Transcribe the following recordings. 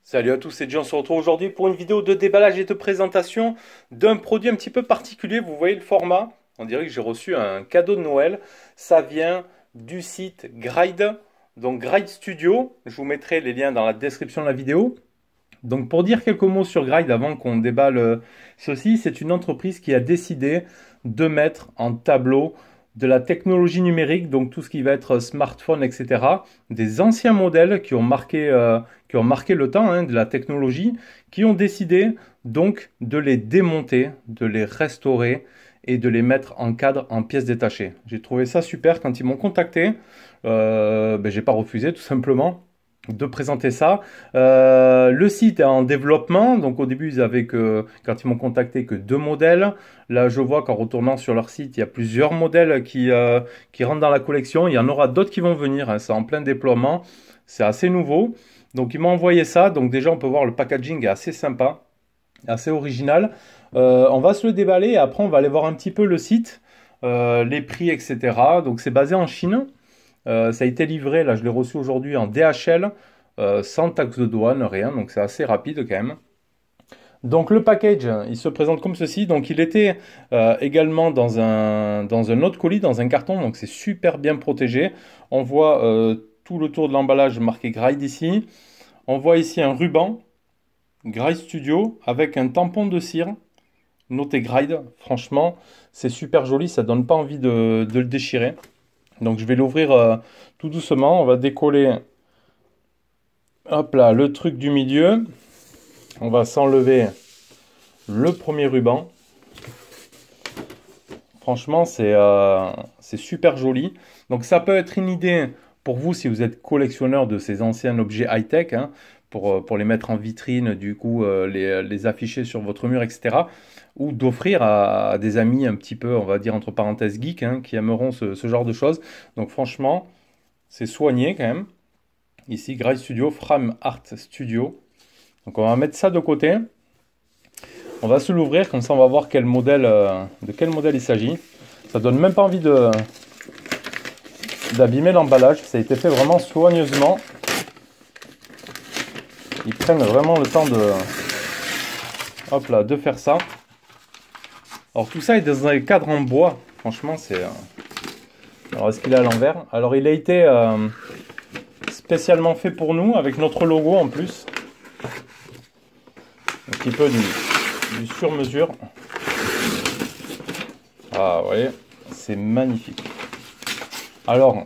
Salut à tous, c'est John, on se retrouve aujourd'hui pour une vidéo de déballage et de présentation d'un produit un petit peu particulier. Vous voyez le format, on dirait que j'ai reçu un cadeau de Noël. Ça vient du site Gride, donc Gride Studio. Je vous mettrai les liens dans la description de la vidéo. Donc pour dire quelques mots sur Gride avant qu'on déballe ceci, c'est une entreprise qui a décidé de mettre en tableau de la technologie numérique, donc tout ce qui va être smartphone, etc. Des anciens modèles qui ont marqué le temps de la technologie, qui ont décidé donc de les démonter, de les restaurer et de les mettre en cadre, en pièces détachées. J'ai trouvé ça super quand ils m'ont contacté. J'ai pas refusé tout simplement de présenter ça. Le site est en développement, donc au début ils avaient quand ils m'ont contacté, que 2 modèles. Là je vois qu'en retournant sur leur site, il y a plusieurs modèles qui rentrent dans la collection. Il y en aura d'autres qui vont venir, hein. C'est en plein déploiement, c'est assez nouveau. Donc ils m'ont envoyé ça, donc déjà on peut voir le packaging est assez sympa, assez original. On va se le déballer et après on va aller voir un petit peu le site, les prix, etc. Donc c'est basé en Chine. Ça a été livré, là je l'ai reçu aujourd'hui en DHL, sans taxe de douane, rien, donc c'est assez rapide quand même. Donc le package, il se présente comme ceci. Donc il était également dans un autre colis, dans un carton, donc c'est super bien protégé. On voit tout le tour de l'emballage marqué Gride ici. On voit ici un ruban, Gride Studio, avec un tampon de cire, noté Gride. Franchement, c'est super joli, ça donne pas envie de le déchirer. Donc je vais l'ouvrir tout doucement, on va décoller, hop là, le truc du milieu. On va s'enlever le premier ruban. Franchement, c'est super joli. Donc ça peut être une idée pour vous si vous êtes collectionneur de ces anciens objets high-tech, hein, pour les mettre en vitrine, du coup les afficher sur votre mur, etc. Ou d'offrir à des amis un petit peu, on va dire entre parenthèses geeks, hein, qui aimeront ce genre de choses. Donc franchement, c'est soigné quand même. Ici, Gride Studio, Frame Art Studio. Donc on va mettre ça de côté. On va se l'ouvrir, comme ça on va voir de quel modèle il s'agit. Ça donne même pas envie d'abîmer l'emballage. Ça a été fait vraiment soigneusement. Ils prennent vraiment le temps de faire ça. Alors tout ça est dans un cadre en bois. Franchement, c'est... Alors est-ce qu'il est à l'envers? Alors il a été spécialement fait pour nous, avec notre logo en plus. Un petit peu du sur-mesure. Ah, vous voyez, c'est magnifique. Alors,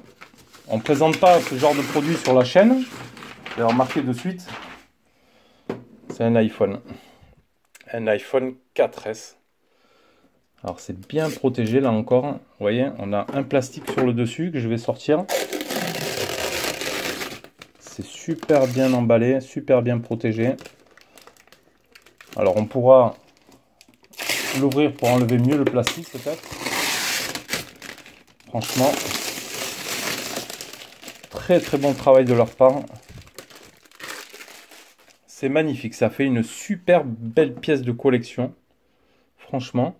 on ne présente pas ce genre de produit sur la chaîne. Vous allez remarquer de suite, c'est un iPhone. Un iPhone 4S. Alors, c'est bien protégé là encore. Vous voyez, on a un plastique sur le dessus que je vais sortir. C'est super bien emballé, super bien protégé. Alors, on pourra l'ouvrir pour enlever mieux le plastique peut-être. Franchement, très très bon travail de leur part. C'est magnifique, ça fait une super belle pièce de collection. Franchement,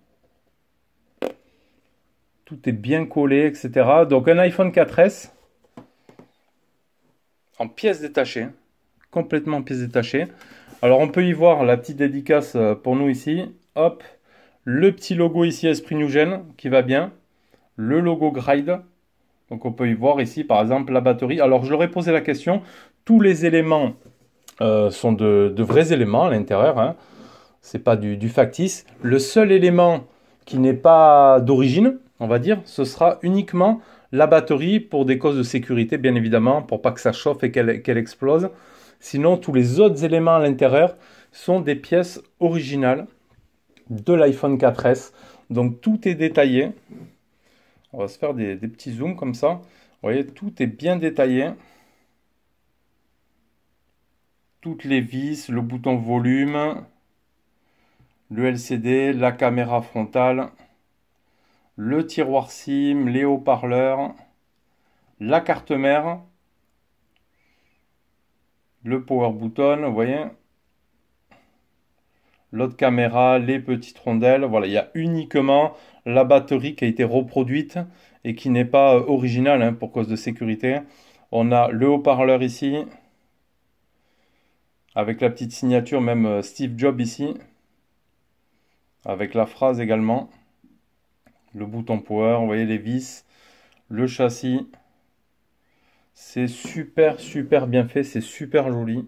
tout est bien collé, etc. Donc un iPhone 4S en pièces détachées, complètement en pièces détachées. Alors on peut y voir la petite dédicace pour nous ici. Hop, le petit logo ici Esprit New Gen qui va bien. Le logo Gride. Donc on peut y voir ici par exemple la batterie. Alors je leur ai posé la question. Tous les éléments sont de vrais éléments à l'intérieur. Hein. C'est pas du factice. Le seul élément qui n'est pas d'origine, on va dire, ce sera uniquement la batterie pour des causes de sécurité, bien évidemment, pour pas que ça chauffe et qu'elle explose. Sinon, tous les autres éléments à l'intérieur sont des pièces originales de l'iPhone 4S. Donc tout est détaillé. On va se faire des petits zooms comme ça. Vous voyez, tout est bien détaillé. Toutes les vis, le bouton volume, le LCD, la caméra frontale, le tiroir SIM, les haut-parleurs, la carte mère, le power button, vous voyez, l'autre caméra, les petites rondelles. Voilà, il y a uniquement la batterie qui a été reproduite et qui n'est pas originale hein, pour cause de sécurité. On a le haut-parleur ici, avec la petite signature, même Steve Jobs ici, avec la phrase également. Le bouton power, vous voyez les vis, le châssis. C'est super, super bien fait, c'est super joli.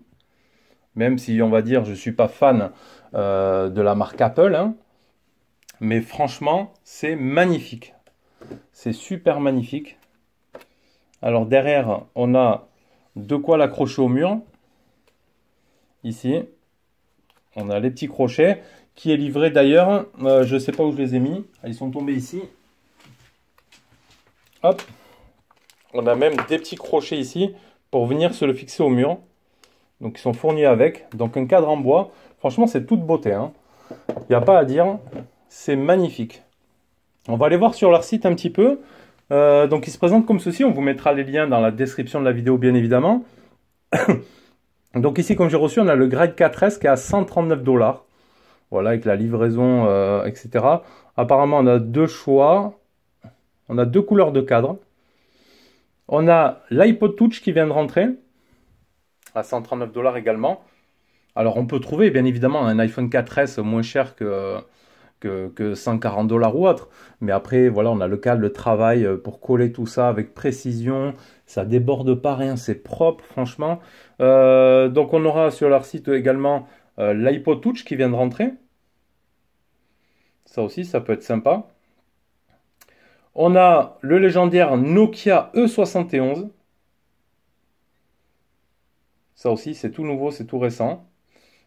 Même si, on va dire, je ne suis pas fan de la marque Apple, hein, mais franchement, c'est magnifique. C'est super magnifique. Alors derrière, on a de quoi l'accrocher au mur. Ici, on a les petits crochets qui est livré d'ailleurs. Je ne sais pas où je les ai mis. Ils sont tombés ici. Hop. On a même des petits crochets ici pour venir se le fixer au mur. Donc ils sont fournis avec. Donc un cadre en bois. Franchement, c'est toute beauté. Hein. Il n'y a pas à dire. C'est magnifique. On va aller voir sur leur site un petit peu. Donc ils se présentent comme ceci. On vous mettra les liens dans la description de la vidéo, bien évidemment. Donc ici, comme j'ai reçu, on a le Grade 4S qui est à 139 $. Voilà, avec la livraison, etc. Apparemment, on a deux choix. On a deux couleurs de cadre. On a l'iPod Touch qui vient de rentrer à 139 $ également. Alors, on peut trouver, bien évidemment, un iPhone 4S moins cher que 140 $ ou autre. Mais après, voilà, on a le cadre, le travail pour coller tout ça avec précision. Ça déborde pas rien, c'est propre, franchement. Donc, on aura sur leur site également l'iPod Touch qui vient de rentrer. Ça aussi, ça peut être sympa. On a le légendaire Nokia E71. Ça aussi, c'est tout nouveau, c'est tout récent.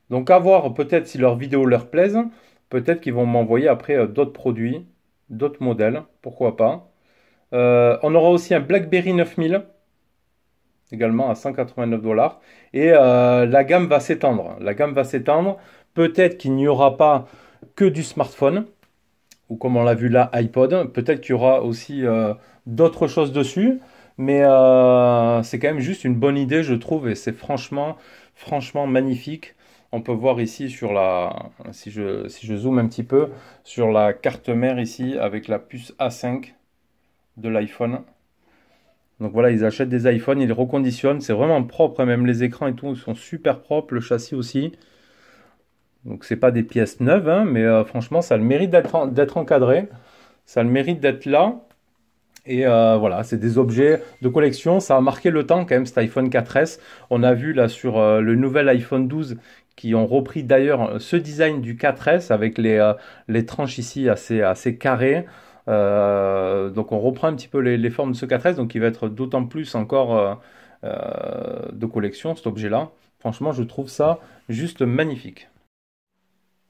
Donc à voir peut-être si leurs vidéos leur plaisent. Peut-être qu'ils vont m'envoyer après d'autres produits, d'autres modèles, pourquoi pas. On aura aussi un BlackBerry 9000, également à 189 $. Et la gamme va s'étendre. La gamme va s'étendre. Peut-être qu'il n'y aura pas que du smartphone, ou comme on l'a vu là, iPod. Peut-être qu'il y aura aussi d'autres choses dessus. Mais c'est quand même juste une bonne idée, je trouve. Et c'est franchement, franchement magnifique. On peut voir ici sur la, si je zoome un petit peu, sur la carte mère ici avec la puce A5 de l'iPhone. Donc voilà, ils achètent des iPhones, ils les reconditionnent. C'est vraiment propre, hein, même les écrans et tout, ils sont super propres. Le châssis aussi. Donc c'est pas des pièces neuves, hein, mais franchement, ça a le mérite d'être encadré. Ça a le mérite d'être là. Et voilà, c'est des objets de collection. Ça a marqué le temps quand même, cet iPhone 4S. On a vu là sur le nouvel iPhone 12 qui ont repris d'ailleurs ce design du 4S avec les tranches ici assez carrées. Donc on reprend un petit peu les formes de ce 4S, donc il va être d'autant plus encore de collection cet objet-là. Franchement, je trouve ça juste magnifique.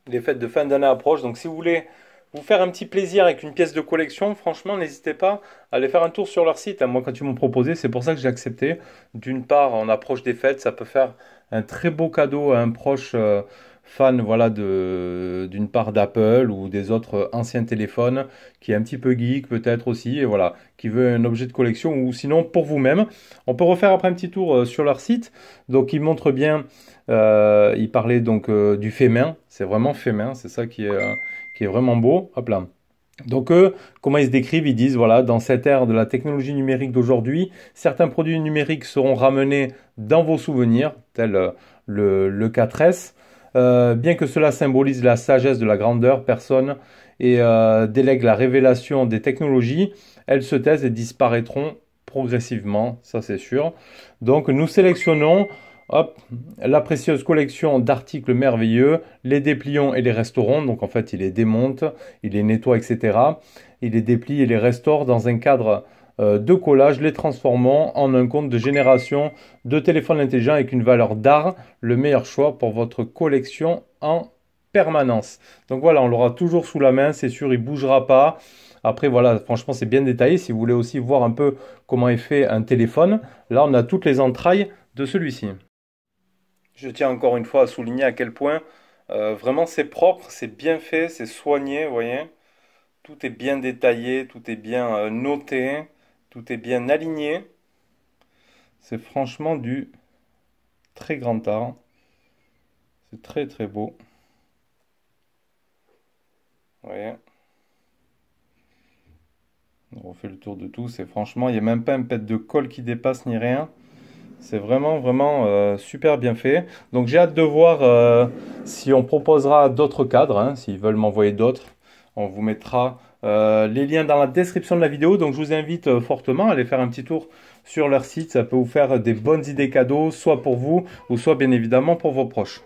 Les fêtes de fin d'année approchent, donc si vous voulez vous faire un petit plaisir avec une pièce de collection, franchement, n'hésitez pas à aller faire un tour sur leur site. Moi, quand ils m'ont proposé, c'est pour ça que j'ai accepté. D'une part, on approche des fêtes, ça peut faire un très beau cadeau à un proche fan, voilà, d'une part d'Apple ou des autres anciens téléphones, qui est un petit peu geek peut-être aussi, et voilà, qui veut un objet de collection, ou sinon pour vous-même. On peut refaire après un petit tour sur leur site. Donc, ils montrent bien, ils parlaient donc du fait main, c'est vraiment fait main, c'est ça qui est vraiment beau. Hop là. Donc eux, comment ils se décrivent? Ils disent, voilà, dans cette ère de la technologie numérique d'aujourd'hui, certains produits numériques seront ramenés dans vos souvenirs, tel le 4S. Bien que cela symbolise la sagesse de la grandeur, personne et délègue la révélation des technologies, elles se taisent et disparaîtront progressivement, ça c'est sûr. Donc nous sélectionnons hop, la précieuse collection d'articles merveilleux, les déplions et les restaurons. Donc en fait, il les démonte, il les nettoie, etc. Il les déplie et les restaure dans un cadre de collage, les transformant en un compte de génération de téléphones intelligents avec une valeur d'art. Le meilleur choix pour votre collection en permanence. Donc voilà, on l'aura toujours sous la main, c'est sûr, il ne bougera pas. Après, voilà, franchement, c'est bien détaillé. Si vous voulez aussi voir un peu comment est fait un téléphone, là, on a toutes les entrailles de celui-ci. Je tiens encore une fois à souligner à quel point vraiment c'est propre, c'est bien fait, c'est soigné, vous voyez. Tout est bien détaillé, tout est bien noté, tout est bien aligné. C'est franchement du très grand art. C'est très très beau. Vous voyez, on refait le tour de tout. C'est franchement, il n'y a même pas un pet de colle qui dépasse ni rien. C'est vraiment, vraiment super bien fait. Donc j'ai hâte de voir si on proposera d'autres cadres, hein, s'ils veulent m'envoyer d'autres. On vous mettra les liens dans la description de la vidéo. Donc je vous invite fortement à aller faire un petit tour sur leur site. Ça peut vous faire des bonnes idées cadeaux, soit pour vous ou soit bien évidemment pour vos proches.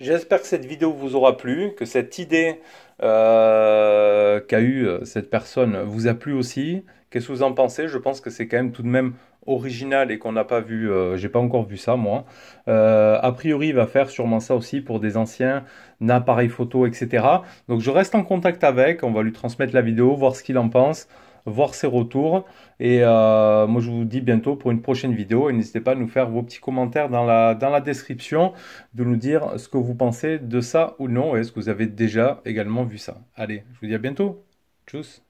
J'espère que cette vidéo vous aura plu, que cette idée qu'a eue cette personne vous a plu aussi. Qu'est-ce que vous en pensez? Je pense que c'est quand même tout de même original et qu'on n'a pas vu, j'ai pas encore vu ça moi. A priori, il va faire sûrement ça aussi pour des anciens appareils photo, etc. Donc je reste en contact avec, on va lui transmettre la vidéo, voir ce qu'il en pense, voir ses retours. Et moi, je vous dis bientôt pour une prochaine vidéo. Et n'hésitez pas à nous faire vos petits commentaires dans la description, de nous dire ce que vous pensez de ça ou non. Est-ce que vous avez déjà également vu ça? Allez, je vous dis à bientôt. Tchuss!